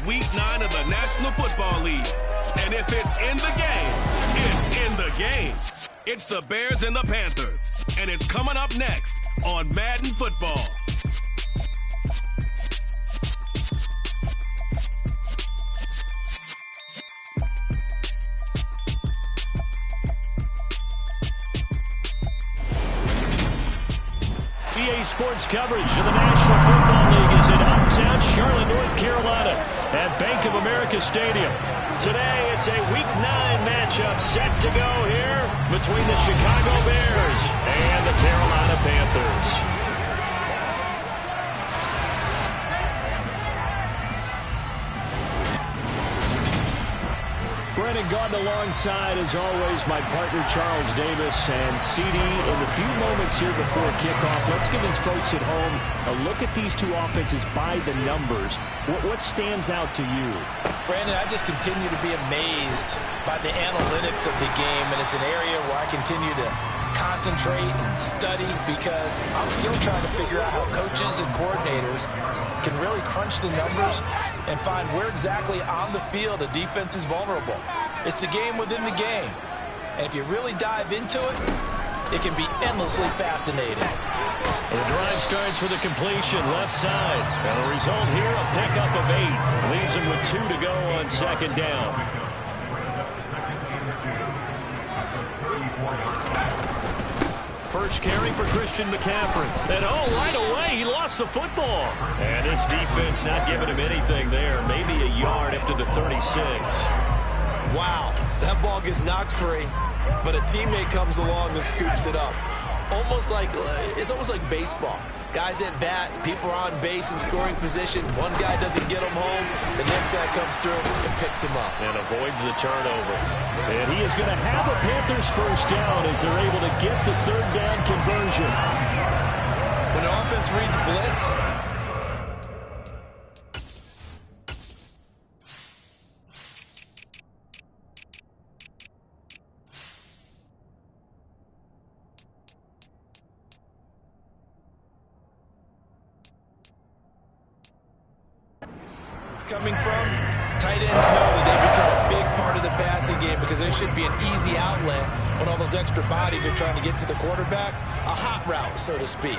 Week 9 of the National Football League. And if it's in the game, it's in the game. It's the Bears and the Panthers. And it's coming up next on Madden Football. EA Sports coverage of the National Football League is in uptown Charlotte, North Carolina at Bank of America Stadium. Today, it's a Week 9 matchup set to go here between the Chicago Bears and the Carolina Panthers. Brennan Gaudin alongside, as always, my partner Charles Davis. And CD, in the few moments here before kickoff, let's give these folks at home a look at these two offenses by the numbers. What stands out to you? Brandon, I just continue to be amazed by the analytics of the game, and it's an area where I continue to concentrate and study because I'm still trying to figure out how coaches and coordinators can really crunch the numbers and find where exactly on the field a defense is vulnerable. It's the game within the game. And if you really dive into it, it can be endlessly fascinating. The drive starts with a completion left side. And the result here, a pickup of 8. Leaves him with 2 to go on second down. First carry for Christian McCaffrey. And right away, he lost the football. And this defense not giving him anything there. Maybe a yard up to the 36. Wow, that ball gets knocked free, but a teammate comes along and scoops it up. It's almost like baseball. Guys at bat, people are on base in scoring position. One guy doesn't get him home. The next guy comes through and picks him up. And avoids the turnover. And he is going to have a Panthers first down as they're able to get the third down conversion. When the offense reads blitz, coming from, tight ends know that they become a big part of the passing game because there should be an easy outlet when all those extra bodies are trying to get to the quarterback. A hot route, so to speak.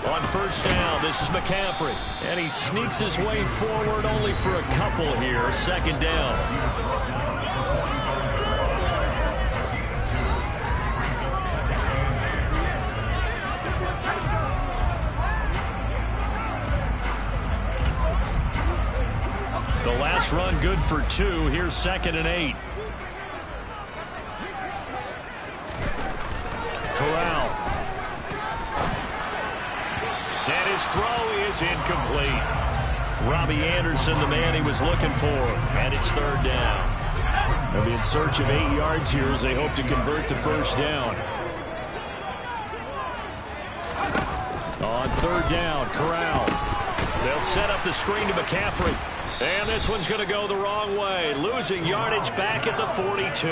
On first down, this is McCaffrey. And he sneaks his way forward only for a couple here. Second down. The last run good for 2. Here's 2nd and 8. Corral. And his throw is incomplete. Robbie Anderson, the man he was looking for. And it's third down. They'll be in search of 8 yards here as they hope to convert the first down. On third down, Corral. They'll set up the screen to McCaffrey. And this one's going to go the wrong way. Losing yardage back at the 42.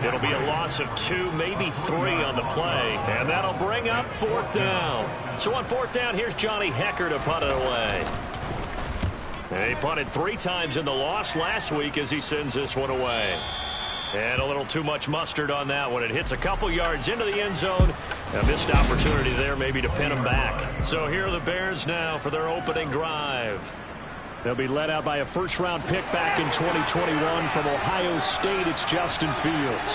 It'll be a loss of 2, maybe 3 on the play. And that'll bring up fourth down. So on fourth down, here's Johnny Hekker to punt it away. And he punted 3 times in the loss last week as he sends this one away. And a little too much mustard on that one. It hits a couple yards into the end zone. A missed opportunity there maybe to pin him back. So here are the Bears now for their opening drive. They'll be led out by a first-round pick back in 2021 from Ohio State. It's Justin Fields.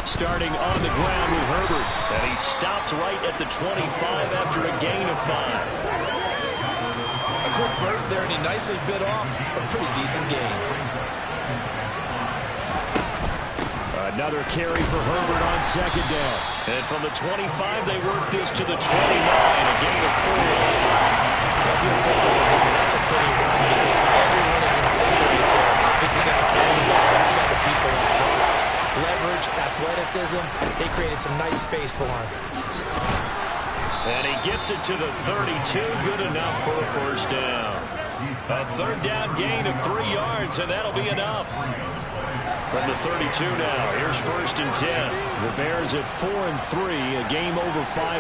Starting on the ground with Herbert. And he stopped right at the 25 after a gain of 5. A quick burst there, and he nicely bit off a pretty decent gain. Another carry for Herbert on second down. And from the 25, they work this to the 29, a gain of 4. That's a pretty run because everyone is in sync right there. This is going to carry the ball. How about the people in front? Leverage, athleticism, they created some nice space for him. And he gets it to the 32, good enough for a first down. A third down gain of 3 yards, and that'll be enough. From the 32 now, here's 1st and 10. The Bears at 4-3, a game over 500.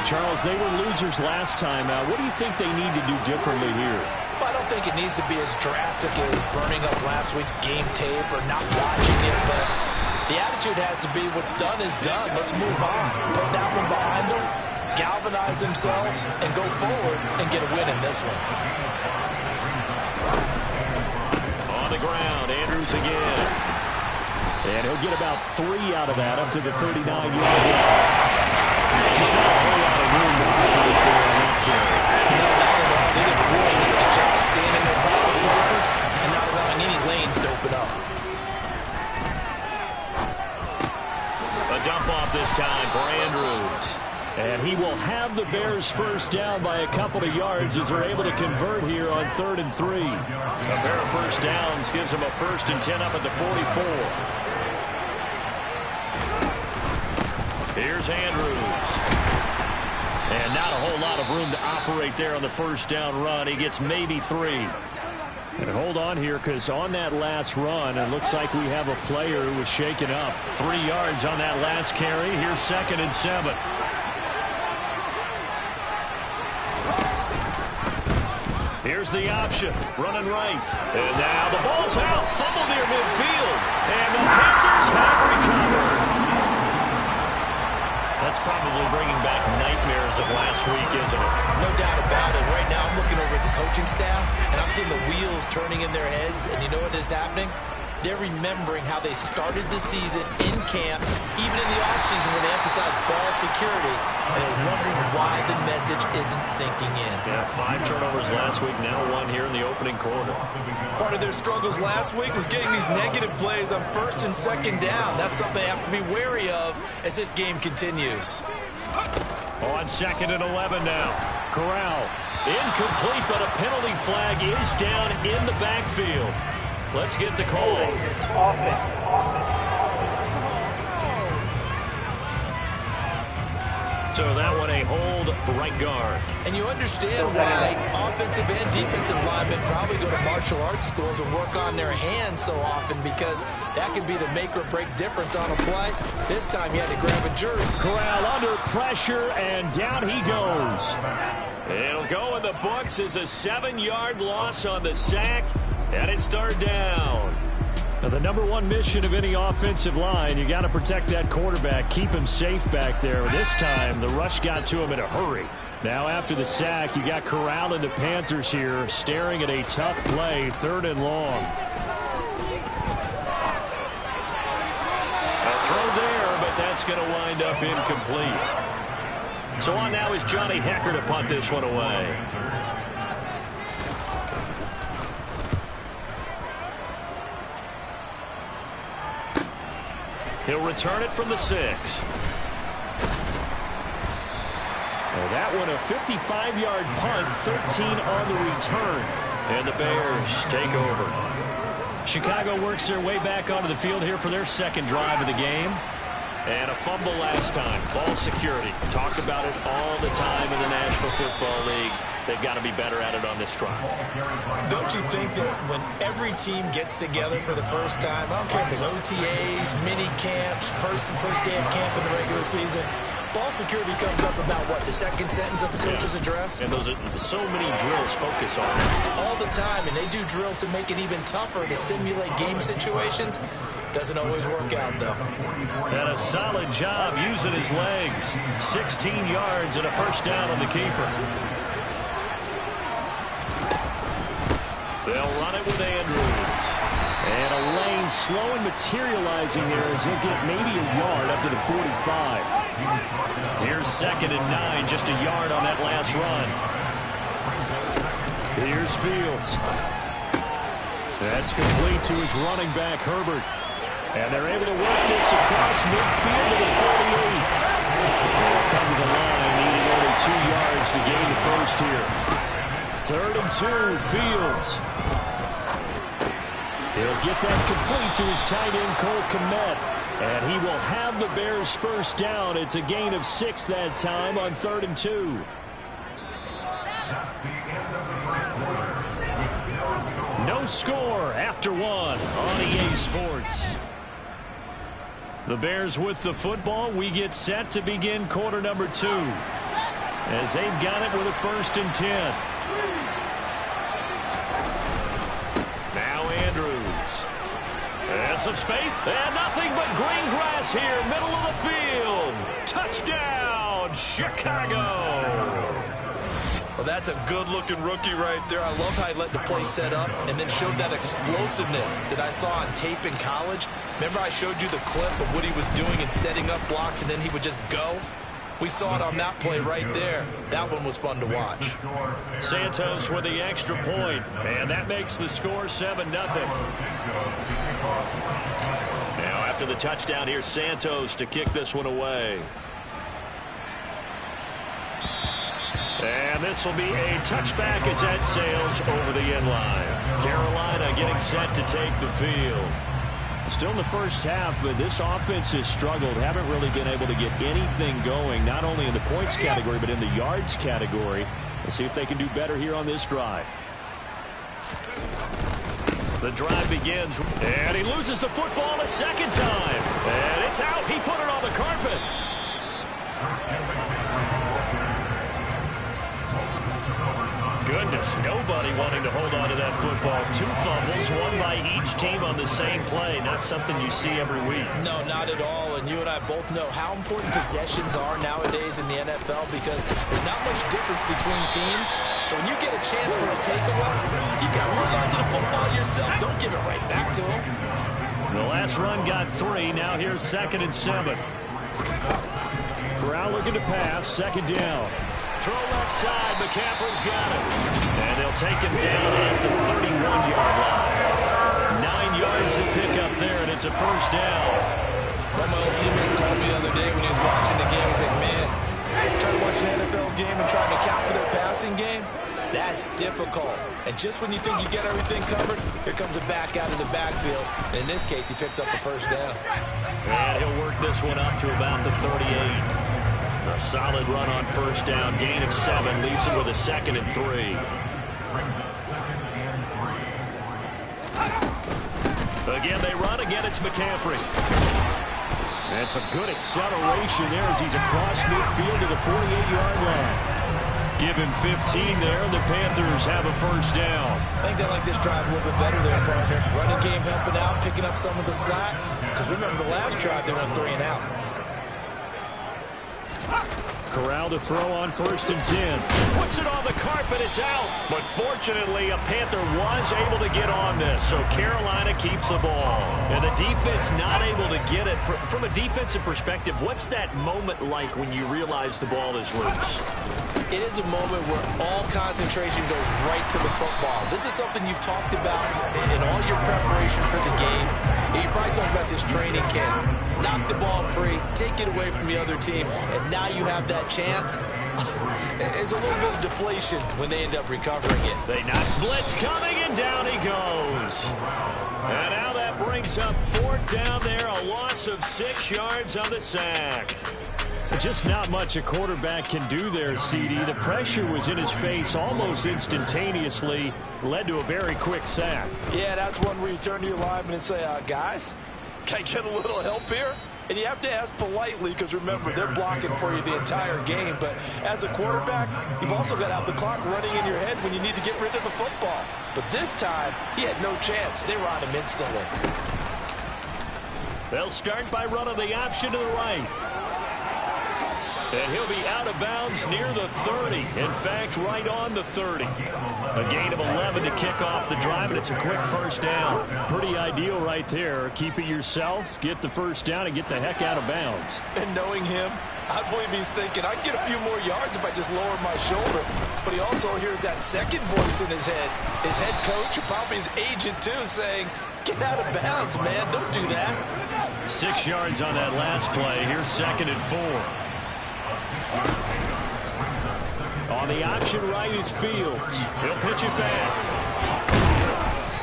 Charles, they were losers last time out. What do you think they need to do differently here? Well, I don't think it needs to be as drastic as burning up last week's game tape or not watching it, but the attitude has to be what's done is done. Let's move on. Put that one behind them, galvanize themselves, and go forward and get a win in this one. On the ground, Andrews again. And he'll get about 3 out of that, up to the 39-yard line. Just not a whole lot of room to operate there on that carry. No, not at all. They did a really nice job staying in their proper places and not allowing any lanes to open up. A dump off this time for Andrews. And he will have the Bears first down by a couple of yards as they're able to convert here on 3rd and 3. A pair of first downs gives him a 1st and 10 up at the 44. Here's Andrews. And not a whole lot of room to operate there on the first down run. He gets maybe 3. And hold on here, because on that last run, it looks like we have a player who was shaken up. 3 yards on that last carry. Here's 2nd and 7. Here's the option, running right. And now the ball's out, fumble near midfield. And the Panthers have recovered. That's probably bringing back nightmares of last week, isn't it? No doubt about it. Right now I'm looking over at the coaching staff, and I'm seeing the wheels turning in their heads. And you know what is happening? They're remembering how they started the season in camp, even in the offseason when they emphasized ball security, and they're wondering why the message isn't sinking in. Yeah, 5 turnovers last week, now 1 here in the opening quarter. Part of their struggles last week was getting these negative plays on 1st and 2nd down. That's something they have to be wary of as this game continues. On 2nd and 11 now. Corral. Incomplete, but a penalty flag is down in the backfield. Let's get the call. So that one a hold right guard. And you understand why offensive and defensive linemen probably go to martial arts schools and work on their hands so often, because that can be the make or break difference on a play. This time he had to grab a jury. Corral under pressure, and down he goes. It'll go in the books as a 7-yard loss on the sack, and it's 3rd down. Now, the number 1 mission of any offensive line, you got to protect that quarterback, keep him safe back there. This time, the rush got to him in a hurry. Now, after the sack, you got Corral and the Panthers here staring at a tough play, 3rd and long. A throw there, but that's going to wind up incomplete. So on now is Johnny Hekker to punt this one away. He'll return it from the 6. Well, that one a 55-yard punt, 13 on the return. And the Bears take over. Chicago works their way back onto the field here for their 2nd drive of the game. And a fumble last time. Ball security. Talked about it all the time in the National Football League. They've got to be better at it on this drive. Don't you think that when every team gets together for the first time, I don't care if it's OTAs, mini camps, first day of camp in the regular season, ball security comes up about what, the 2nd sentence of the coach's address? And those are so many drills focus on it. All the time, and they do drills to make it even tougher to simulate game situations. Doesn't always work out, though. And a solid job using his legs. 16 yards and a 1st down on the keeper. They'll run it with Andrews. And a lane slow and materializing there as he'll get maybe a yard up to the 45. Here's 2nd and 9, just a yard on that last run. Here's Fields. That's complete to his running back, Herbert. And they're able to work this across midfield to the 48. They'll come to the line, needing only 2 yards to gain the 1st here. 3rd and 2, Fields. He'll get that complete to his tight end, Cole Kmet. And he will have the Bears' 1st down. It's a gain of 6 that time on 3rd and 2. No score after after one on EA Sports. The Bears with the football. We get set to begin quarter number 2 as they've got it with a 1st and 10. Now Andrews. And some space. And nothing but green grass here, middle of the field. Touchdown, Chicago. Well, that's a good-looking rookie right there. I love how he let the play set up and then showed that explosiveness that I saw on tape in college. Remember I showed you the clip of what he was doing and setting up blocks, and then he would just go? We saw it on that play right there. That one was fun to watch. Santos with the extra point, and that makes the score 7-0. Now after the touchdown, here's Santos to kick this one away. And this will be a touchback as that sails over the end line. Carolina getting set to take the field. Still in the first half, but this offense has struggled. Haven't really been able to get anything going, not only in the points category, but in the yards category. Let's see if they can do better here on this drive. The drive begins, and he loses the football a second time. And it's out. He put it on the carpet. Goodness, nobody wanting to hold on to that football. 2 fumbles, one by each team on the same play. Not something you see every week. No, not at all. And you and I both know how important possessions are nowadays in the NFL because there's not much difference between teams. So when you get a chance for a takeaway, you got to hold on to the football yourself. Don't give it right back to him. The last run got 3. Now here's 2nd and 7. Corral looking to pass. 2nd down. Throw left side. McCaffrey's got it. And they'll take him down at the 31-yard line. 9 yards to pick up there, and it's a 1st down. One of my old teammates called me the other day when he was watching the game. He said, man, trying to watch an NFL game and trying to account for their passing game, that's difficult. And just when you think you get everything covered, here comes a back out of the backfield. In this case, he picks up a 1st down. And he'll work this one up to about the 38. A solid run on 1st down. Gain of 7 leaves him with a 2nd and 3. Again, they run. Again, it's McCaffrey. That's a good acceleration there as he's across midfield to the 48-yard line. Give him 15 there, and the Panthers have a 1st down. I think they like this drive a little bit better there, partner. Running game helping out, picking up some of the slack. Because remember, the last drive, they went 3 and out. Corral to throw on 1st and 10. Puts it on the carpet. It's out. But fortunately, a Panther was able to get on this. So Carolina keeps the ball. And the defense not able to get it. From a defensive perspective, what's that moment like when you realize the ball is loose? It is a moment where all concentration goes right to the football. This is something you've talked about in all your preparation for the game. You probably talked about this training camp. Knock the ball free, take it away from the other team, and now you have that chance. It's a little bit of deflation when they end up recovering it. They knock blitz coming, and down he goes. And now that brings up 4th down there, a loss of 6 yards on the sack. Just not much a quarterback can do there, CD. The pressure was in his face almost instantaneously, led to a very quick sack. Yeah, that's one where you turn to your lineman and say, guys, can I get a little help here? And you have to ask politely because, remember, they're blocking for you the entire game. But as a quarterback, you've also got to have the clock running in your head when you need to get rid of the football. But this time, he had no chance. They were on him instantly. They'll start by running the option to the right. And he'll be out of bounds near the 30. In fact, right on the 30. A gain of 11 to kick off the drive, and it's a quick 1st down. Pretty ideal right there. Keep it yourself, get the 1st down, and get the heck out of bounds. And knowing him, I believe he's thinking, I can get a few more yards if I just lower my shoulder. But he also hears that second voice in his head. His head coach, and probably his agent too, saying, get out of bounds, man. Don't do that. 6 yards on that last play. Here's 2nd and 4. On the option right is Fields. He'll pitch it back.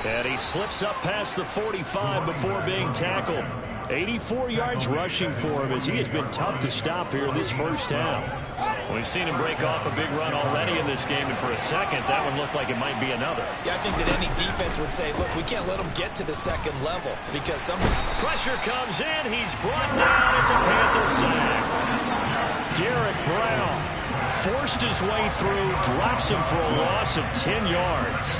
And he slips up past the 45 before being tackled. 84 yards rushing for him as he has been tough to stop here this 1st half. We've seen him break off a big run already in this game, and for a second, that one looked like it might be another. Yeah, I think that any defense would say, look, we can't let them get to the second level because some pressure comes in. He's brought down. It's a Panther sack. Derek Brown forced his way through, drops him for a loss of 10 yards.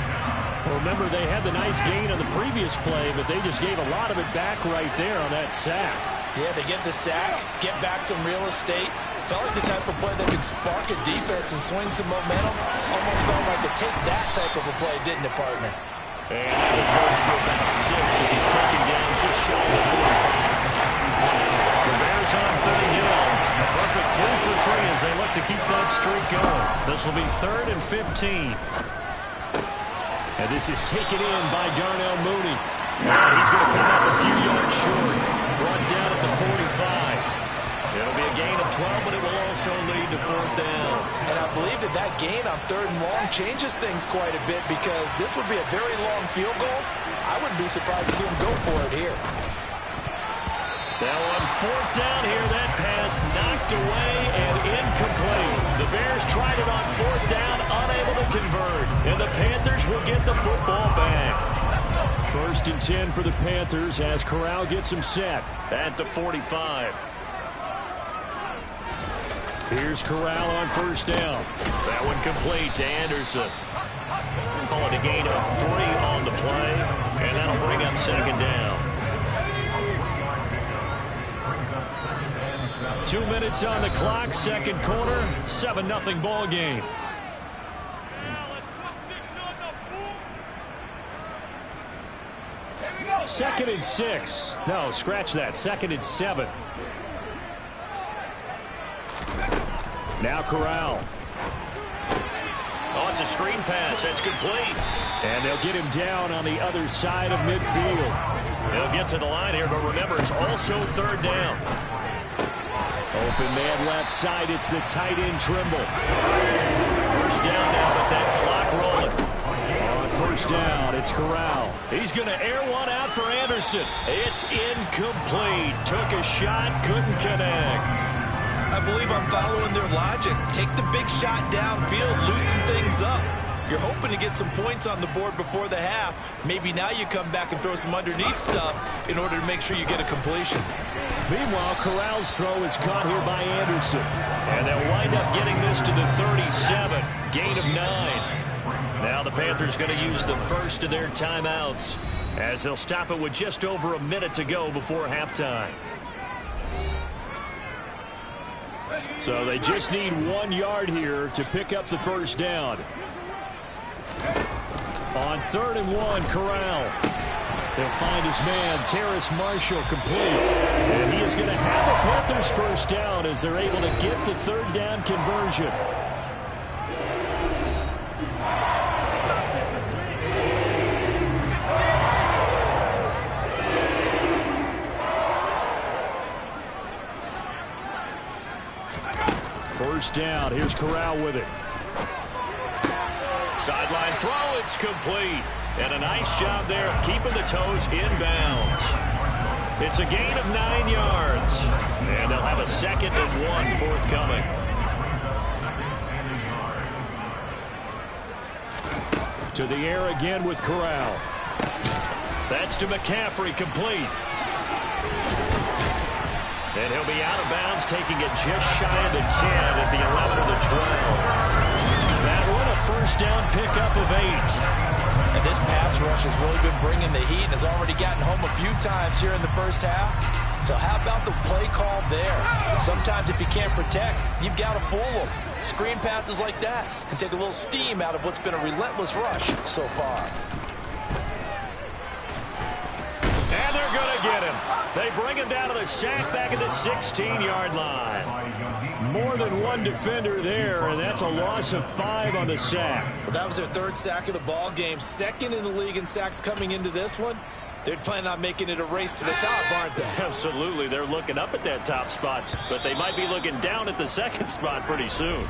Well, remember, they had the nice gain on the previous play, but they just gave a lot of it back right there on that sack. Yeah, they get the sack, get back some real estate. Felt like the type of play that could spark a defense and swing some momentum. Almost felt like a take that type of a play, didn't it, partner? And that goes for about 6 as he's taken down just shy of the 45. The Bears on 3rd down. A perfect 3 for 3 as they look to keep that streak going. This will be 3rd and 15. And this is taken in by Darnell Mooney. And he's going to come up a few yards short. Brought down at the 45. It'll be a gain of 12, but it will also lead to 4th down. And I believe that that gain on 3rd and long changes things quite a bit because this would be a very long field goal. I wouldn't be surprised to see him go for it here. Now on 4th down here, that pass knocked away and incomplete. The Bears tried it on 4th down, unable to convert. And the Panthers will get the football back. 1st and 10 for the Panthers as Corral gets him set. At the 45. Here's Corral on 1st down. That one complete to Anderson. Call it a gain of 3 on the play, and that'll bring up 2nd down. 2 minutes on the clock, 2nd quarter, 7-0 ball game. Second and 6. No, scratch that. 2nd and 7. Now Corral. Oh, it's a screen pass. That's complete. And they'll get him down on the other side of midfield. They'll get to the line here, but remember, it's also 3rd down. Open man left side. It's the tight end Trimble. 1st down now with that clock rolling. On 1st down, it's Corral. He's going to air one out for Anderson. It's incomplete. Took a shot, couldn't connect. I believe I'm following their logic. Take the big shot downfield, loosen things up. You're hoping to get some points on the board before the half. Maybe now you come back and throw some underneath stuff in order to make sure you get a completion. Meanwhile, Corral's throw is caught here by Anderson. And they'll wind up getting this to the 37. Gain of 9. Now the Panthers going to use the first of their timeouts as they'll stop it with just over a minute to go before halftime. So they just need 1 yard here to pick up the 1st down. On 3rd and 1, Corral. They'll find his man, Terrace Marshall, complete. And he is going to have the Panthers 1st down as they're able to get the 3rd down conversion. First down. Here's Corral with it. Sideline throw. It's complete. And a nice job there of keeping the toes inbounds. It's a gain of 9 yards. And they'll have a 2nd and 1 forthcoming. To the air again with Corral. That's to McCaffrey, complete. And he'll be out of bounds, taking it just shy of the 10 at the 11 of the 12. That one a 1st down pickup of 8. And this pass rush has really been bringing the heat and has already gotten home a few times here in the 1st half. So how about the play call there? Sometimes if you can't protect, you've got to fool them. Screen passes like that can take a little steam out of what's been a relentless rush so far. And they're going to get him. They bring him down to the sack back at the 16-yard line. More than one defender there, and that's a loss of 5 on the sack. Well, that was their 3rd sack of the ball game. 2nd in the league in sacks coming into this one. They're planning on making it a race to the top, aren't they? Absolutely. They're looking up at that top spot, but they might be looking down at the 2nd spot pretty soon.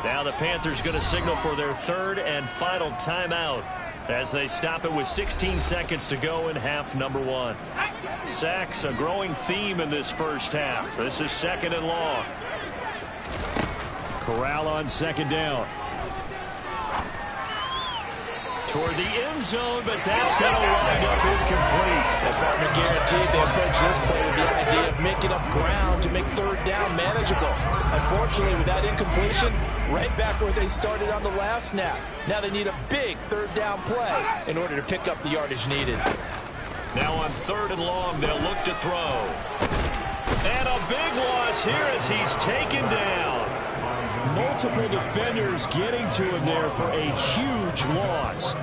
Now the Panthers going to signal for their 3rd and final timeout as they stop it with 16 seconds to go in half number 1. Sacks, a growing theme in this 1st half. This is 2nd and long. Corral on second down. Toward the end zone, but that's going to wind up incomplete. That partner guaranteed they approach this play with the idea of making up ground to make third down manageable. Unfortunately, with that incompletion, right back where they started on the last snap. Now they need a big third down play in order to pick up the yardage needed. Now on 3rd and long, they'll look to throw. And a big loss here as he's taken down. Multiple defenders getting to him there for a huge loss.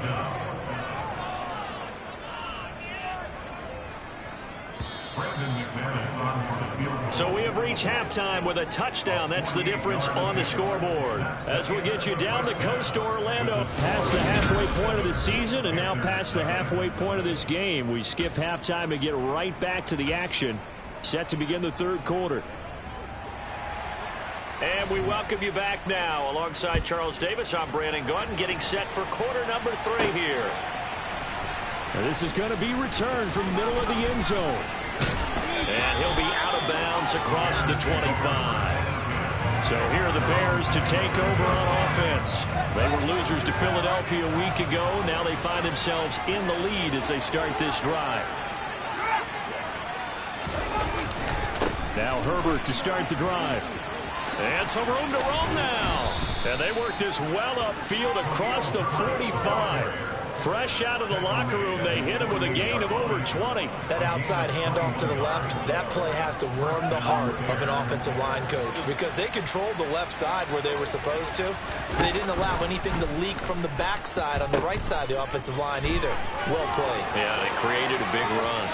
So we have reached halftime with a touchdown. That's the difference on the scoreboard. As we'll get you down the coast to Orlando. Past the halfway point of the season and now past the halfway point of this game. We skip halftime and get right back to the action. Set to begin the 3rd quarter. And we welcome you back now. Alongside Charles Davis, I'm Brandon Gaudin, getting set for quarter number 3 here. Now this is going to be returned from the middle of the end zone. And he'll be out of bounds across the 25. So here are the Bears to take over on offense. They were losers to Philadelphia a week ago. Now they find themselves in the lead as they start this drive. Now Herbert to start the drive. And some room to roam now. And they work this well upfield across the 45. Fresh out of the locker room, they hit him with a gain of over 20. That outside handoff to the left, that play has to warm the heart of an offensive line coach because they controlled the left side where they were supposed to. They didn't allow anything to leak from the backside on the right side of the offensive line either. Well played. Yeah, they created a big run.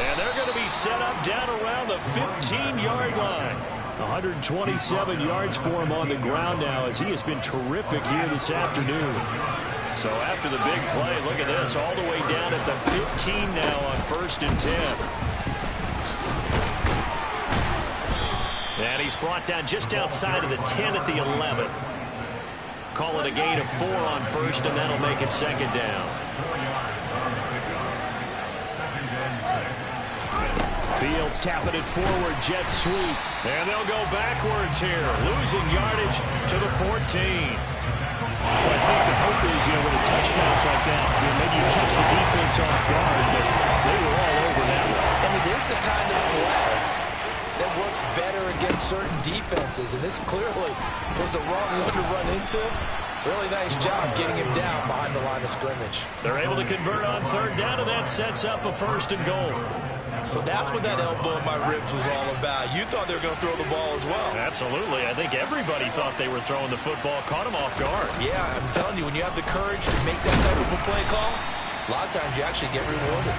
And they're going to be set up down around the 15-yard line. 127 yards for him on the ground now as he has been terrific here this afternoon. So after the big play, look at this, all the way down at the 15 now on 1st and 10. And he's brought down just outside of the 10 at the 11. Call it a gain of 4 on 1st, and that'll make it 2nd down. Fields tapping it forward, jet sweep. And they'll go backwards here, losing yardage to the 14. Well, I think the hope is, with a touch pass like that, maybe you catch the defense off guard, but they were all over that one. And it is the kind of play that works better against certain defenses, and this clearly was the wrong one to run into. Really nice job getting him down behind the line of scrimmage. They're able to convert on 3rd down, and that sets up a 1st and goal. So that's what that elbow in my ribs was all about. You thought they were going to throw the ball as well. Absolutely. I think everybody thought they were throwing the football, caught him off guard. Yeah, I'm telling you, when you have the courage to make that type of a play call, a lot of times you actually get rewarded.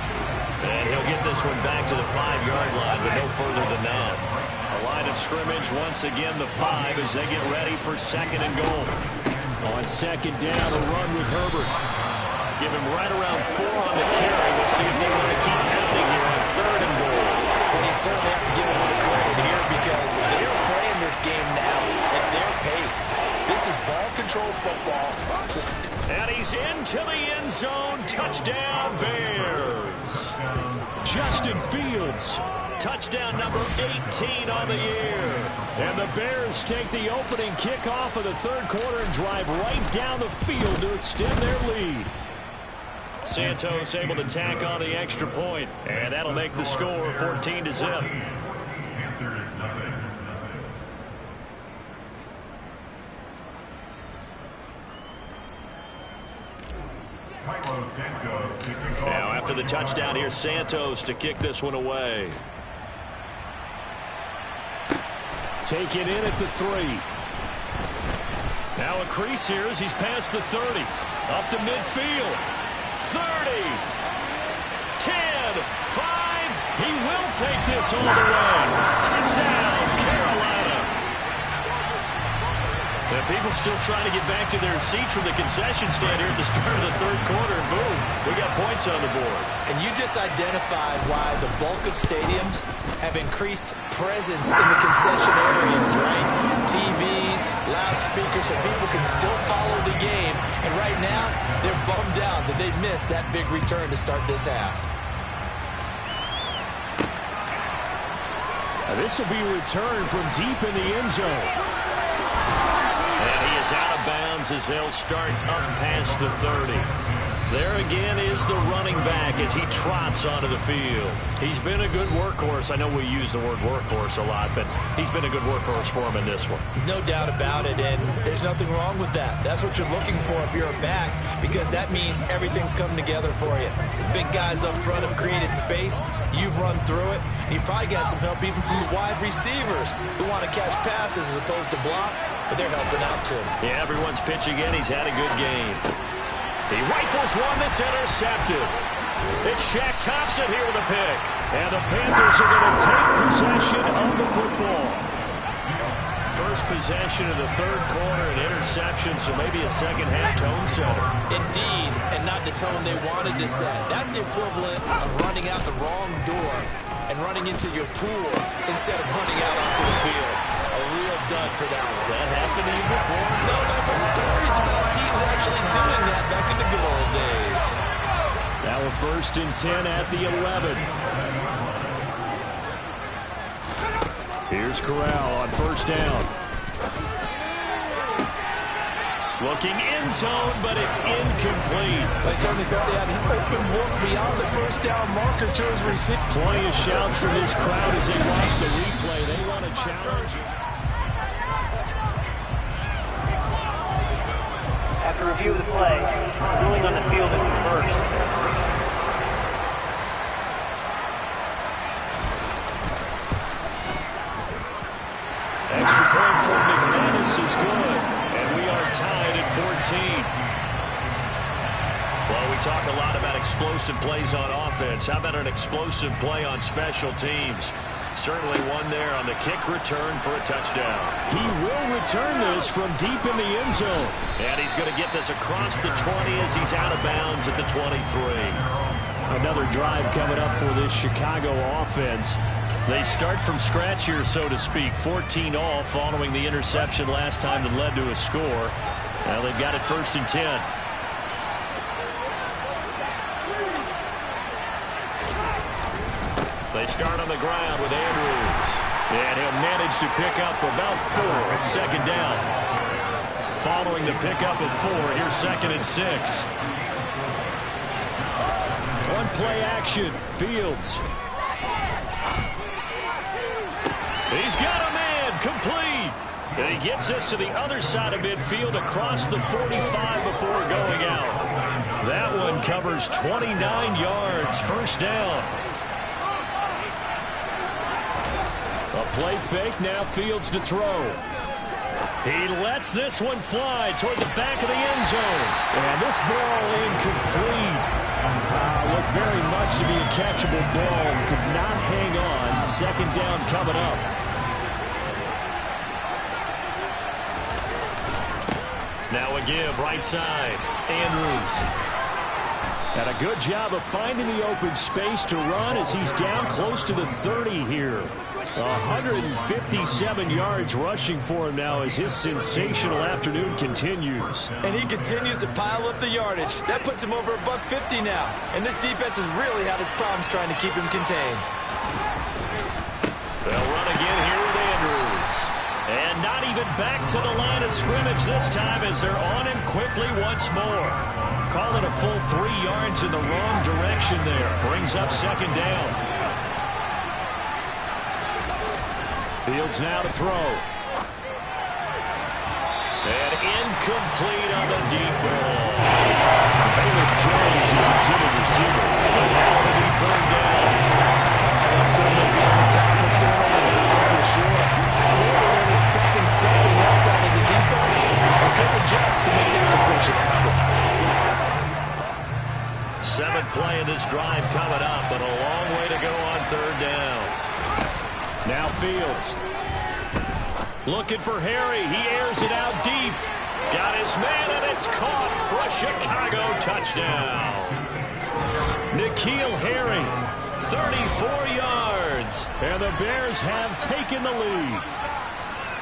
And he'll get this one back to the 5-yard line, but no further than that. A line of scrimmage, once again, the 5 as they get ready for 2nd and goal. On 2nd down, a run with Herbert. Give him right around 4 on the carry. We'll see if they want to keep pounding here on 3rd and goal. Well, you certainly have to give a little credit here because they are playing this game now at their pace. This is ball-controlled football. And he's into the end zone. Touchdown, Bears. Justin Fields. Touchdown number 18 on the year. And the Bears take the opening kickoff of the 3rd quarter and drive right down the field to extend their lead. Santos able to tack on the extra point, and that'll make the score 14-0. Now after the touchdown, here's Santos to kick this one away. Take it in at the 3. Now a crease here as he's past the 30. Up to midfield. 30. 10. 5. He will take this all the way. Touchdown, Carolina. The people still trying to get back to their seats from the concession stand here at the start of the 3rd quarter. And boom, we got points on the board. And you just identified why the bulk of stadiums have increased presence in the concession areas, right? TVs, loudspeakers, so people can still follow the game. And right now, they're bummed out that they missed that big return to start this half. Now this will be returned from deep in the end zone. is out of bounds as they'll start up past the 30. There again is the running back as he trots onto the field. He's been a good workhorse. I know we use the word workhorse a lot, but he's been a good workhorse for him in this one. No doubt about it, and there's nothing wrong with that. That's what you're looking for if you're a back, because that means everything's coming together for you. Big guys up front have created space. You've run through it. You've probably got some help even from the wide receivers who want to catch passes as opposed to block, but they're helping out too. Yeah, everyone's pitching in. He's had a good game. He rifles one that's intercepted. It's Shaq Thompson here with a pick. And the Panthers are going to take possession of the football. First possession of the third quarter, an interception, so maybe a second-half tone setter. Indeed, and not the tone they wanted to set. That's the equivalent of running out the wrong door and running into your pool instead of running out onto the field. A real dud for that one. Has that happened to you before? No, but stories about teams actually doing that back in the good old days. Now a 1st and 10 at the 11. Here's Corral on 1st down. Looking end zone, but it's incomplete. They certainly thought he had an open look beyond the 1st down marker to his receiver. Plenty of shouts from this crowd as they watch the replay. They want to challenge. After review of the play, ruling on the field is reversed. Extra point from McManus is good, and we are tied at 14. Well, we talk a lot about explosive plays on offense. How about an explosive play on special teams? Certainly one there on the kick return for a touchdown. He will return this from deep in the end zone. And he's going to get this across the 20 as he's out of bounds at the 23. Another drive coming up for this Chicago offense. They start from scratch here, so to speak. 14 all following the interception last time that led to a score. Now they've got it 1st and 10. They start on the ground with Andrews. And he'll manage to pick up about 4 at 2nd down. Following the pickup of 4, here's 2nd and 6. One play action. Fields. He's got a man, complete. And he gets us to the other side of midfield across the 45 before going out. That one covers 29 yards, 1st down. A play fake, now Fields to throw. He lets this one fly toward the back of the end zone. And this ball incomplete. Looked very much to be a catchable ball. Could not hang on. 2nd down coming up. Now a give, right side. Andrews. And a good job of finding the open space to run as he's down close to the 30 here. 157 yards rushing for him now as his sensational afternoon continues. And he continues to pile up the yardage. That puts him over $150 now. And this defense has really had its problems trying to keep him contained. They'll run again here with Andrews. And not even back to the line of scrimmage this time as they're on him quickly once more. Call it a full 3 yards in the wrong direction there. Brings up 2nd down. Fields now to throw. And incomplete on the deep ball. Velus Jones is intended receiver. And now it'll be 3rd down. Certainly beyond the top what's going on with the for sure. Clearly expecting something else out of the defense and could adjust to make their completion happen. 7th play of this drive coming up, but a long way to go on 3rd down. Now Fields. Looking for Harry. He airs it out deep. Got his man, and it's caught for a Chicago touchdown. N'Keal Harry, 34 yards. And the Bears have taken the lead.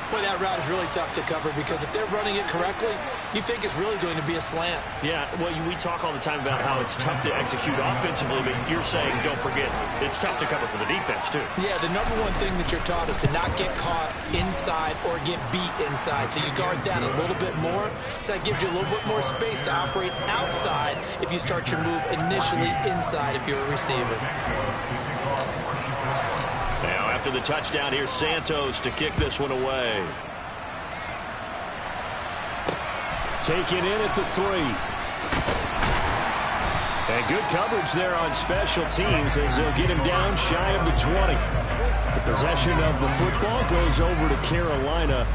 Boy, that route is really tough to cover because if they're running it correctly, you think it's really going to be a slant. Yeah, well, we talk all the time about how it's tough to execute offensively, but you're saying, don't forget, it's tough to cover for the defense, too. Yeah, the number one thing that you're taught is to not get caught inside or get beat inside. So you guard that a little bit more. So that gives you a little bit more space to operate outside if you start your move initially inside if you're a receiver. Now, after the touchdown, here's Santos to kick this one away. Taken in at the 3. And good coverage there on special teams as they'll get him down shy of the 20. The possession of the football goes over to Carolina.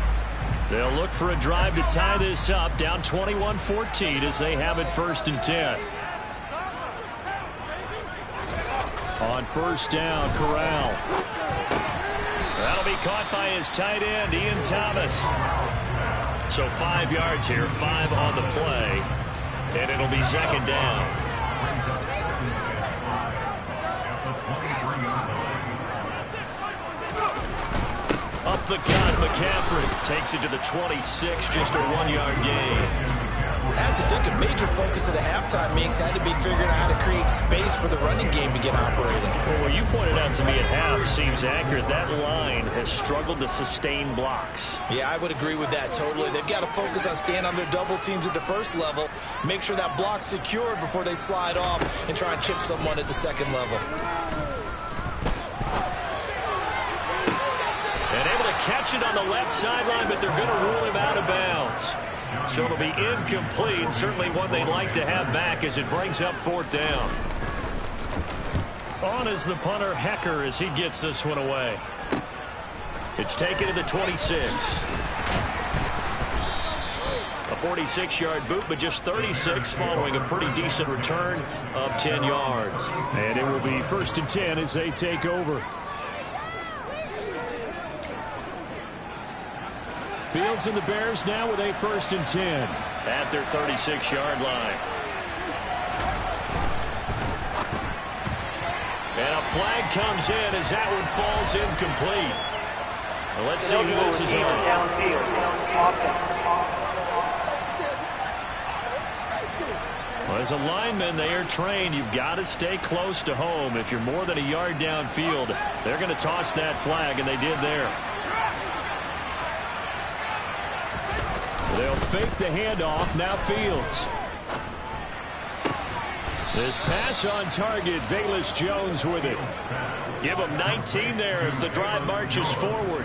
They'll look for a drive to tie this up, down 21-14 as they have it 1st and 10. On 1st down, Corral. That'll be caught by his tight end, Ian Thomas. So 5 yards here, 5 on the play, and it'll be 2nd down. Up the cut, McCaffrey takes it to the 26, just a 1-yard gain. I have to think a major focus of the halftime meetings had to be figuring out how to create space for the running game to get operating. Well, what you pointed out to me at half seems accurate. That line has struggled to sustain blocks. Yeah, I would agree with that totally. They've got to focus on staying on their double teams at the first level, make sure that block's secured before they slide off and try and chip someone at the second level. And able to catch it on the left sideline, but they're going to rule him out of bounds. So it'll be incomplete. Certainly one they'd like to have back as it brings up 4th down. On is the punter, Hecker, as he gets this one away. It's taken to the 26. A 46-yard boot, but just 36 following a pretty decent return of 10 yards. And it will be 1st and 10 as they take over. Fields and the Bears now with a 1st and 10. At their 36-yard line. And a flag comes in as that one falls incomplete. Well, let's see who this is on. Well, as a lineman, they are trained. You've got to stay close to home. If you're more than a yard downfield, they're going to toss that flag, and they did there. They'll fake the handoff. Now Fields. This pass on target. Velus Jones with it. Give him 19 there as the drive marches forward.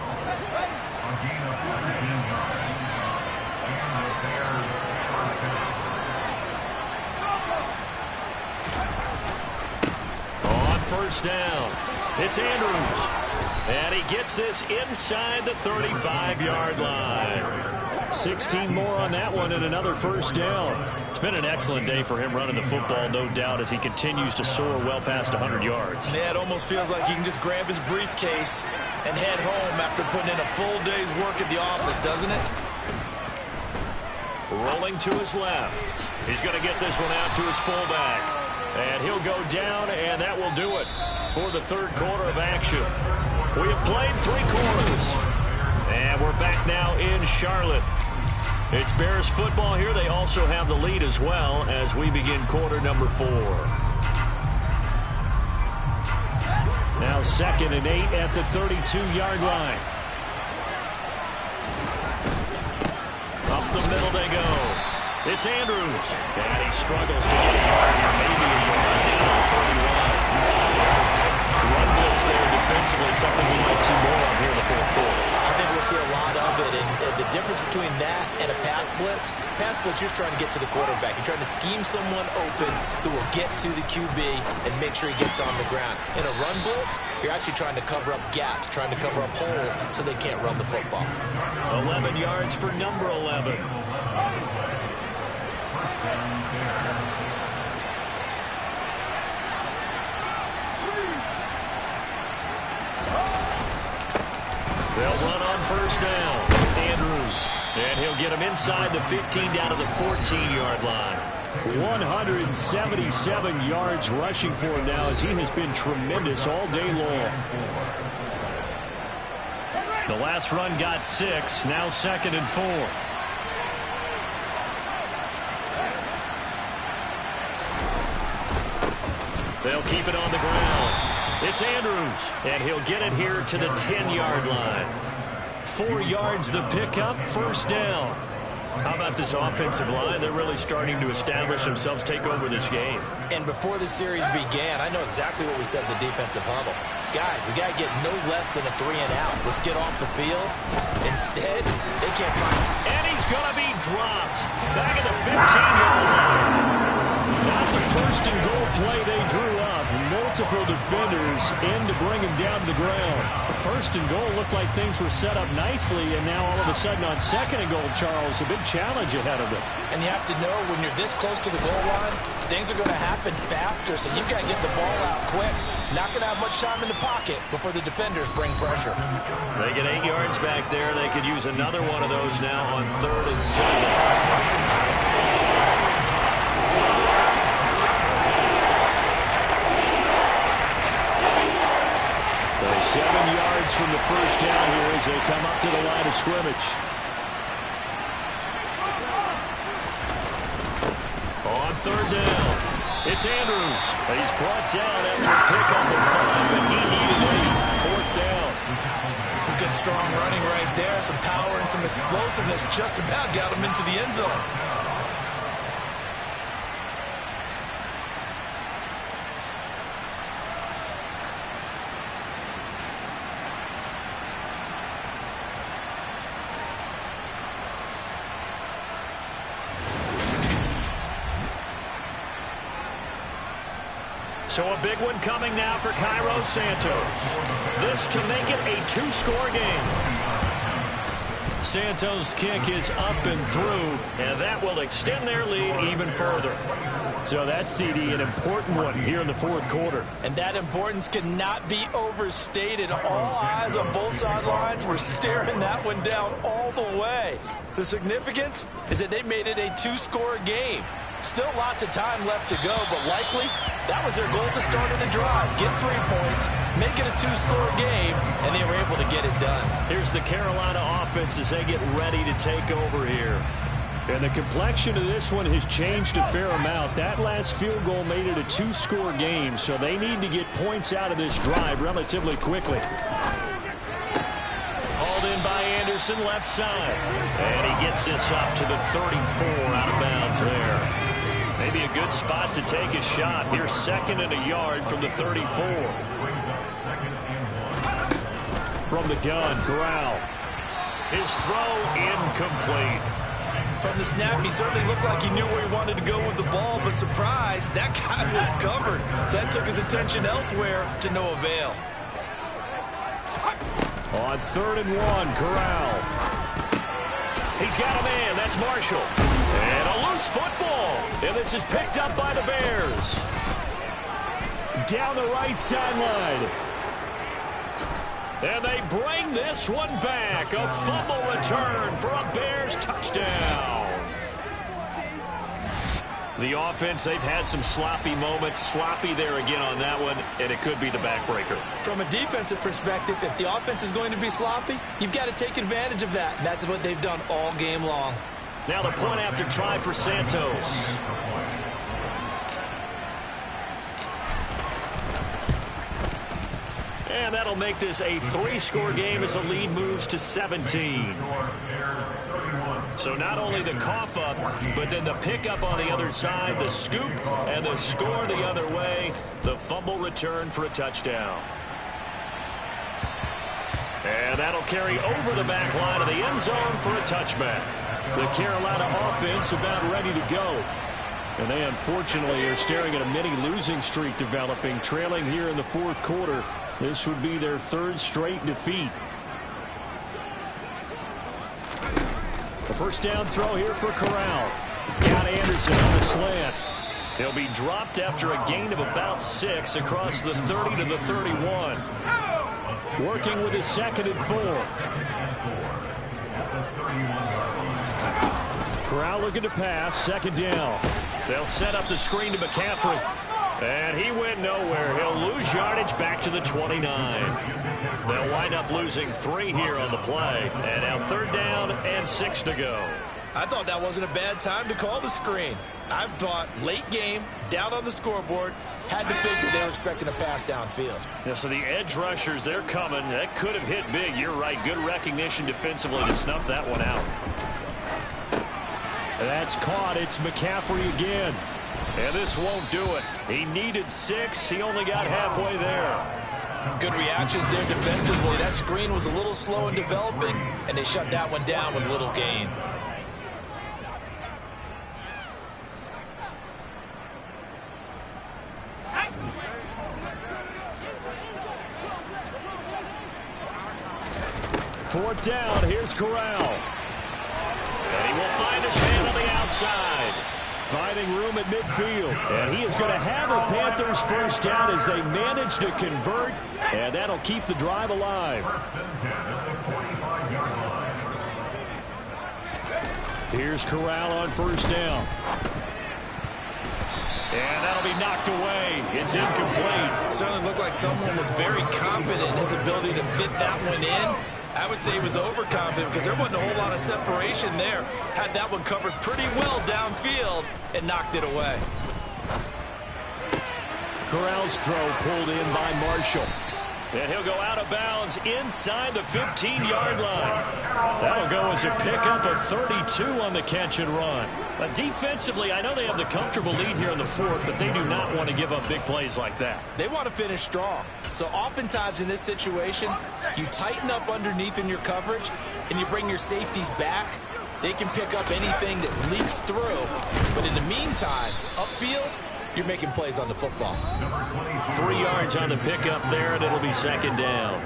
On 1st down, it's Andrews. And he gets this inside the 35-yard line. 16 more on that one and another 1st down. It's been an excellent day for him running the football, no doubt, as he continues to soar well past 100 yards. Yeah, it almost feels like he can just grab his briefcase and head home after putting in a full day's work at the office, doesn't it? Rolling to his left. He's going to get this one out to his fullback. And he'll go down, and that will do it for the 3rd quarter of action. We have played 3 quarters. And we're back now in Charlotte. It's Bears football here. They also have the lead as well as we begin quarter number 4. Now 2nd and 8 at the 32-yard line. Up the middle they go. It's Andrews. And he struggles to get a yard here, maybe a yard down on 31. Run blitz there defensively, something we might see more of here in the 4th quarter. I think we'll see a lot of it, and the difference between that and a pass blitz, you're just trying to get to the quarterback. You're trying to scheme someone open who will get to the QB and make sure he gets on the ground. In a run blitz, you're actually trying to cover up gaps, trying to cover up holes so they can't run the football. 11 yards for number 11. They'll run on 1st down. Andrews. And he'll get him inside the 15 down to the 14-yard line. 177 yards rushing for him now as he has been tremendous all day long. The last run got 6. Now 2nd and 4. They'll keep it on the ground. It's Andrews, and he'll get it here to the 10-yard line. 4 yards the pickup, first down. How about this offensive line? They're really starting to establish themselves, take over this game. And before the series began, I know exactly what we said in the defensive huddle. Guys, we got to get no less than a 3 and out. Let's get off the field. Instead, they can't find it. And he's going to be dropped. Back at the 15-yard line. Not the first and goal play they drew up. Multiple defenders in to bring him down to the ground. The first and goal looked like things were set up nicely, and now all of a sudden on second and goal, Charles, a big challenge ahead of them. And you have to know when you're this close to the goal line, things are going to happen faster, so you've got to get the ball out quick. Not going to have much time in the pocket before the defenders bring pressure. They get 8 yards back there. They could use another one of those now on 3rd and 7. So 7 yards from the first down here as they come up to the line of scrimmage. On 3rd down, it's Andrews. He's brought down after a pickup of 5, but he needed 8. 4th down. Some good strong running right there, some power and some explosiveness just about got him into the end zone. So a big one coming now for Cairo Santos. This to make it a 2-score game. Santos' kick is up and through, and that will extend their lead even further. So that's, CD, an important one here in the 4th quarter. And that importance cannot be overstated. All eyes on both sidelines were staring that one down all the way. The significance is that they made it a 2-score game. Still lots of time left to go, but likely that was their goal at the start of the drive. Get 3 points, make it a 2-score game, and they were able to get it done. Here's the Carolina offense as they get ready to take over here. And the complexion of this one has changed a fair amount. That last field goal made it a 2-score game, so they need to get points out of this drive relatively quickly. Hauled in by Anderson, left side. And he gets this up to the 34, out of bounds there. Maybe a good spot to take a shot. Here's 2nd and a yard from the 34. From the gun, Corral. His throw incomplete. From the snap, he certainly looked like he knew where he wanted to go with the ball, but surprise, that guy was covered. So that took his attention elsewhere to no avail. On 3rd and 1, Corral. He's got a man. That's Marshall. And a loose football. And this is picked up by the Bears. Down the right sideline. And they bring this one back. A fumble return for a Bears touchdown. The offense, they've had some sloppy moments. Sloppy there again on that one, and it could be the backbreaker. From a defensive perspective, if the offense is going to be sloppy, you've got to take advantage of that. And that's what they've done all game long. Now the point after try for Santos. And that'll make this a 3-score game as the lead moves to 17. So not only the cough up, but then the pickup on the other side, the scoop, and the score the other way, the fumble return for a touchdown. And that'll carry over the back line of the end zone for a touchback. The Carolina offense about ready to go. And they unfortunately are staring at a mini losing streak developing, trailing here in the 4th quarter. This would be their 3rd straight defeat. The first down throw here for Corral. He's got Anderson on the slant. He'll be dropped after a gain of about 6 across the 30 to the 31. Working with his 2nd and 4. Corral looking to pass, 2nd down. They'll set up the screen to McCaffrey. And he went nowhere. He'll lose yardage back to the 29. They'll wind up losing 3 here on the play. And now 3rd down and 6 to go. I thought that wasn't a bad time to call the screen. I thought late game, down on the scoreboard, had to figure they were expecting a pass downfield. Yeah, so the edge rushers, they're coming. That could have hit big. You're right. Good recognition defensively to snuff that one out. That's caught. It's McCaffrey again. And this won't do it. He needed 6. He only got halfway there. Good reactions there defensively. That screen was a little slow in developing, and they shut that one down with little gain. Fourth down. Here's Corral. And he will find his man on the outside. Finding room at midfield. And he is going to have a Panthers first down as they manage to convert. And that'll keep the drive alive. Here's Corral on first down. And that'll be knocked away. It's incomplete. Certainly looked like someone was very confident in his ability to fit that one in. I would say he was overconfident because there wasn't a whole lot of separation there. Had that one covered pretty well downfield and knocked it away. Corral's throw pulled in by Marshall. And he'll go out of bounds inside the 15-yard line. That'll go as a pickup of 32 on the catch and run. But defensively, I know they have the comfortable lead here in the fourth, but they do not want to give up big plays like that. They want to finish strong. So oftentimes in this situation, you tighten up underneath in your coverage and you bring your safeties back. They can pick up anything that leaks through. But in the meantime, upfield, you're making plays on the football. 3 yards on the pickup there, and it'll be second down.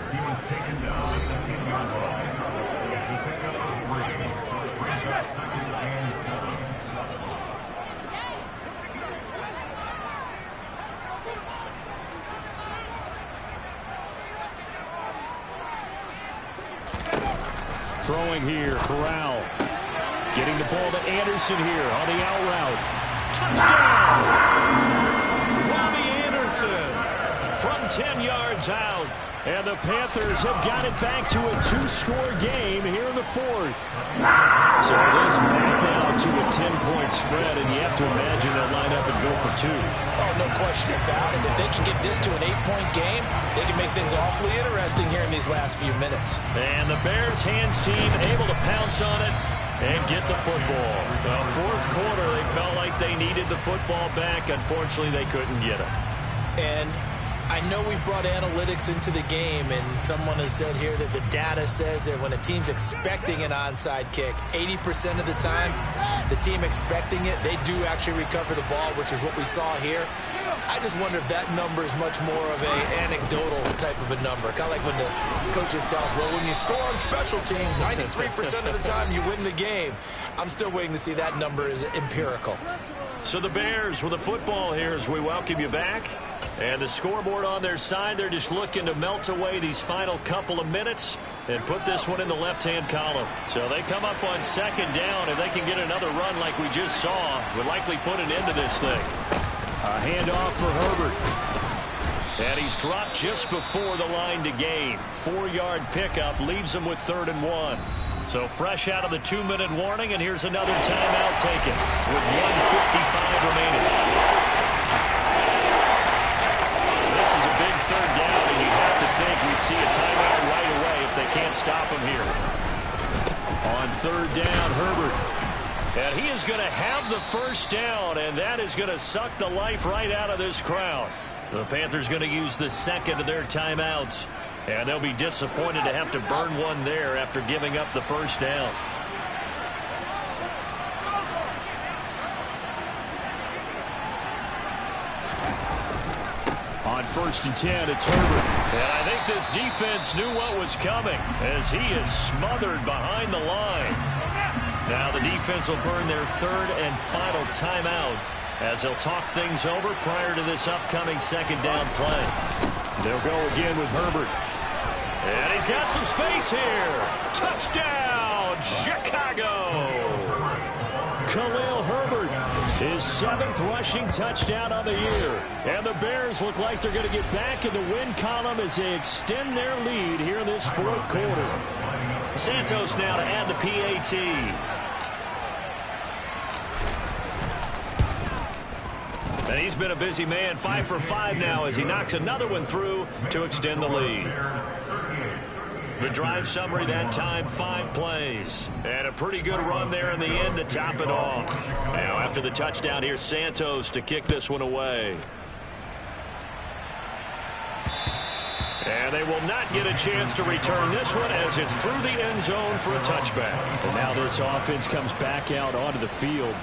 Throwing here, Corral. Getting the ball to Anderson here on the out route. Touchdown! Robbie Anderson from 10 yards out. And the Panthers have got it back to a 2-score game here in the fourth. So it is back now to a 10-point spread, and you have to imagine they'll line up and go for 2. Oh, no question about it. If they can get this to an 8-point game, they can make things awfully interesting here in these last few minutes. And the Bears hands team able to pounce on it and get the football. Well, fourth quarter, they felt like they needed the football back. Unfortunately, they couldn't get it. And I know we brought analytics into the game, and someone has said here that the data says that when a team's expecting an onside kick, 80% of the time, the team expecting it, they do actually recover the ball, which is what we saw here. I just wonder if that number is much more of an anecdotal type of a number. Kind of like when the coaches tell us, well, when you score on special teams, 93% of the time you win the game. I'm still waiting to see that number is empirical. So the Bears with the football here as we welcome you back. And the scoreboard on their side, they're just looking to melt away these final couple of minutes and put this one in the left-hand column. So they come up on second down. If they can get another run like we just saw, would likely put an end to this thing. A handoff for Herbert. And he's dropped just before the line to gain. 4-yard pickup leaves him with 3rd and 1. So fresh out of the 2-minute warning, and here's another timeout taken with 1:55 remaining. This is a big 3rd down, and you'd have to think we'd see a timeout right away if they can't stop him here. On 3rd down, Herbert. And he is going to have the first down, and that is going to suck the life right out of this crowd. The Panthers going to use the second of their timeouts, and they'll be disappointed to have to burn one there after giving up the first down. On 1st and 10, it's Herbert. And I think this defense knew what was coming as he is smothered behind the line. Now the defense will burn their 3rd and final timeout as they'll talk things over prior to this upcoming 2nd down play. They'll go again with Herbert. And he's got some space here. Touchdown, Chicago. Khalil Herbert, his 7th rushing touchdown on the year. And the Bears look like they're going to get back in the win column as they extend their lead here in this 4th quarter. Santos now to add the PAT. And he's been a busy man, 5 for 5 now as he knocks another one through to extend the lead. The drive summary that time, 5 plays. And a pretty good run there in the end to top it off. Now after the touchdown, here's Santos to kick this one away. And they will not get a chance to return this one as it's through the end zone for a touchback. And now this offense comes back out onto the field.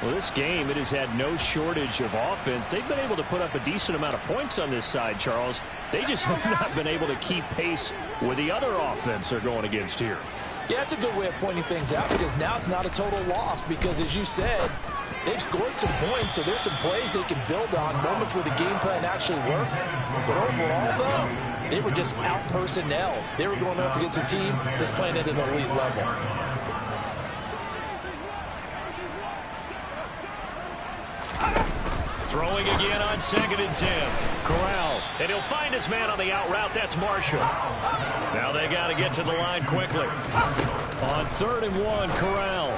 Well, this game, it has had no shortage of offense. They've been able to put up a decent amount of points on this side, Charles. They just have not been able to keep pace with the other offense they're going against here. Yeah, that's a good way of pointing things out because now it's not a total loss because, as you said, they've scored some points, so there's some plays they can build on, moments where the game plan actually worked. But overall, though, they were just out-personnel. They were going up against a team that's playing at an elite level. Throwing again on 2nd and 10. Corral. And he'll find his man on the out route. That's Marshall. Now they got to get to the line quickly. On 3rd and 1, Corral.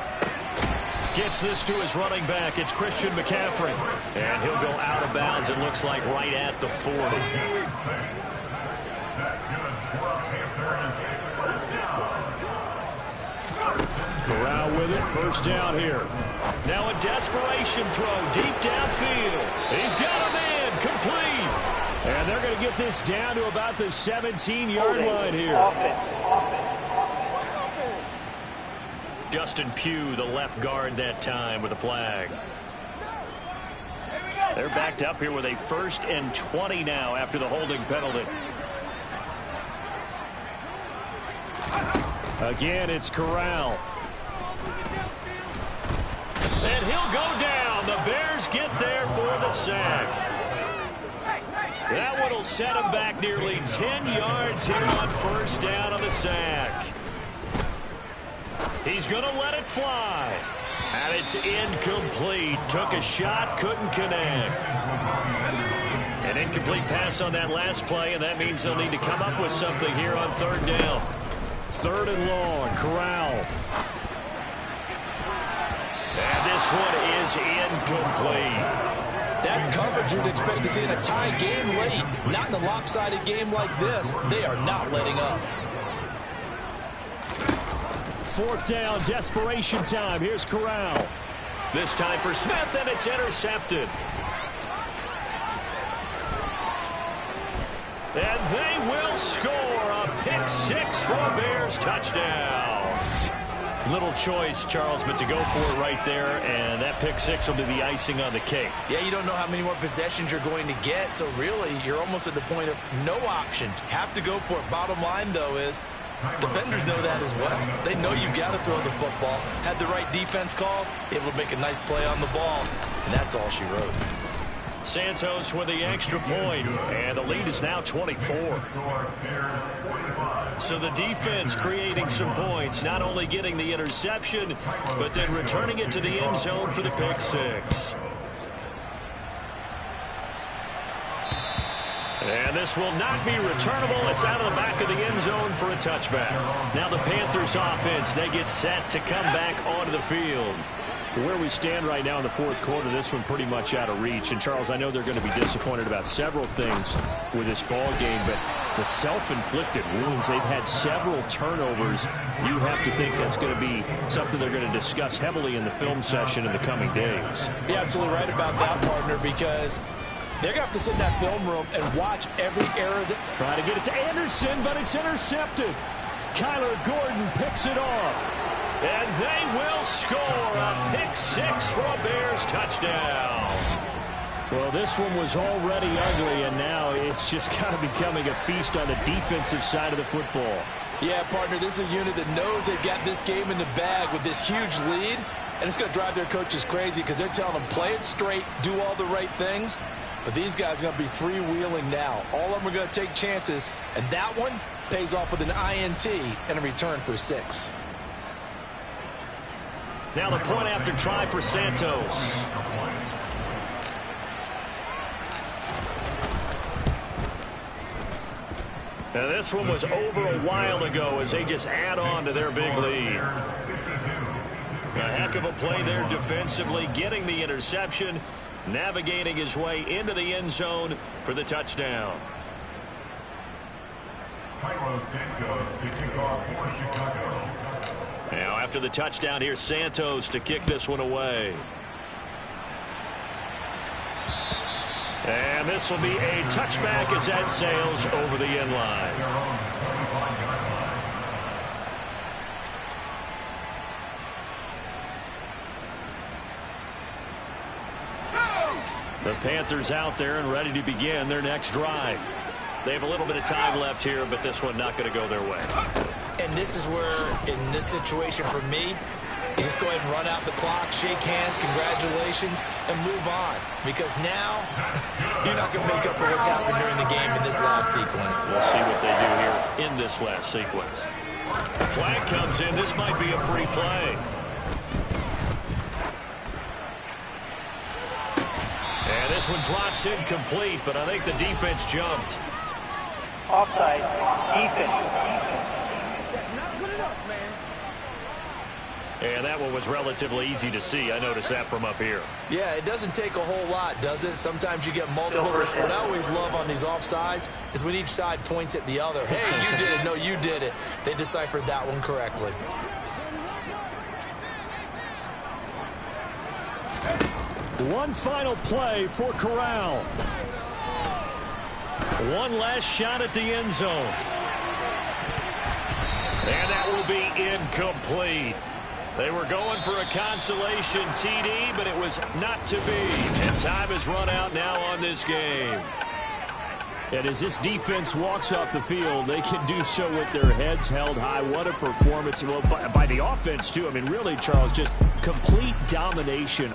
Gets this to his running back. It's Christian McCaffrey. And he'll go out of bounds, it looks like, right at the 40. Corral with it. First down here. Now a desperation throw deep downfield. He's got a man complete. And they're going to get this down to about the 17-yard line here. Justin Pugh, the left guard that time with a flag. They're backed up here with a 1st and 20 now after the holding penalty. Again, it's Corral. And he'll go down. The Bears get there for the sack. That one will set him back nearly 10 yards here on 1st down on the sack. He's going to let it fly. And it's incomplete. Took a shot, couldn't connect. An incomplete pass on that last play, and that means they'll need to come up with something here on 3rd down. 3rd and long, Corral. And this one is incomplete. That's coverage you'd expect to see in a tie game late. Not in a lopsided game like this. They are not letting up. 4th down, desperation time. Here's Corral. This time for Smith, and it's intercepted. And they will score a pick 6 for a Bears touchdown. Little choice, Charles, but to go for it right there, and that pick 6 will be the icing on the cake. Yeah, you don't know how many more possessions you're going to get, so really you're almost at the point of no options. Have to go for it. Bottom line, though, is defenders know that as well. They know you've got to throw the football. Had the right defense call, able to make a nice play on the ball, and that's all she wrote. Santos with the extra point, and the lead is now 24. So the defense creating some points, not only getting the interception, but then returning it to the end zone for the pick 6. And this will not be returnable. It's out of the back of the end zone for a touchback. Now the Panthers offense, they get set to come back onto the field. Where we stand right now in the 4th quarter, this one pretty much out of reach. And, Charles, I know they're going to be disappointed about several things with this ball game, but the self-inflicted wounds, they've had several turnovers. You have to think that's going to be something they're going to discuss heavily in the film session in the coming days. You're absolutely right about that, partner, because they're going to have to sit in that film room and watch every error. Trying to get it to Anderson, but it's intercepted. Kyler Gordon picks it off. And they will score a pick 6 for a Bears touchdown. Well, this one was already ugly, and now it's just kind of becoming a feast on the defensive side of the football. Yeah, partner, this is a unit that knows they've got this game in the bag with this huge lead, and it's going to drive their coaches crazy because they're telling them, play it straight, do all the right things. But these guys are going to be freewheeling now. All of them are going to take chances, and that one pays off with an INT and a return for 6. Now the point after try for Santos. Now this one was over a while ago as they just add on to their big lead. A heck of a play there defensively, getting the interception. navigating his way into the end zone for the touchdown. Now after the touchdown, here's Santos to kick this one away. And this will be a touchback as that sails over the end line. The Panthers out there and ready to begin their next drive. They have a little bit of time left here, but this one not going to go their way. And this is where, in this situation for me, you just go ahead and run out the clock, shake hands, congratulations, and move on. Because now, you're not going to make up for what's happened during the game in this last sequence. We'll see what they do here in this last sequence. Flag comes in. This might be a free play. And this one drops incomplete, but I think the defense jumped. Offside, defense. And that one was relatively easy to see. I noticed that from up here. Yeah, it doesn't take a whole lot, does it? Sometimes you get multiples. What I always love on these offsides is when each side points at the other. Hey, you did it. No, you did it. They deciphered that one correctly. One final play for Corral. One last shot at the end zone. And that will be incomplete. They were going for a consolation TD, but it was not to be. And time has run out now on this game. And as this defense walks off the field, they can do so with their heads held high. What a performance by the offense, too. I mean, really, Charles, just complete domination.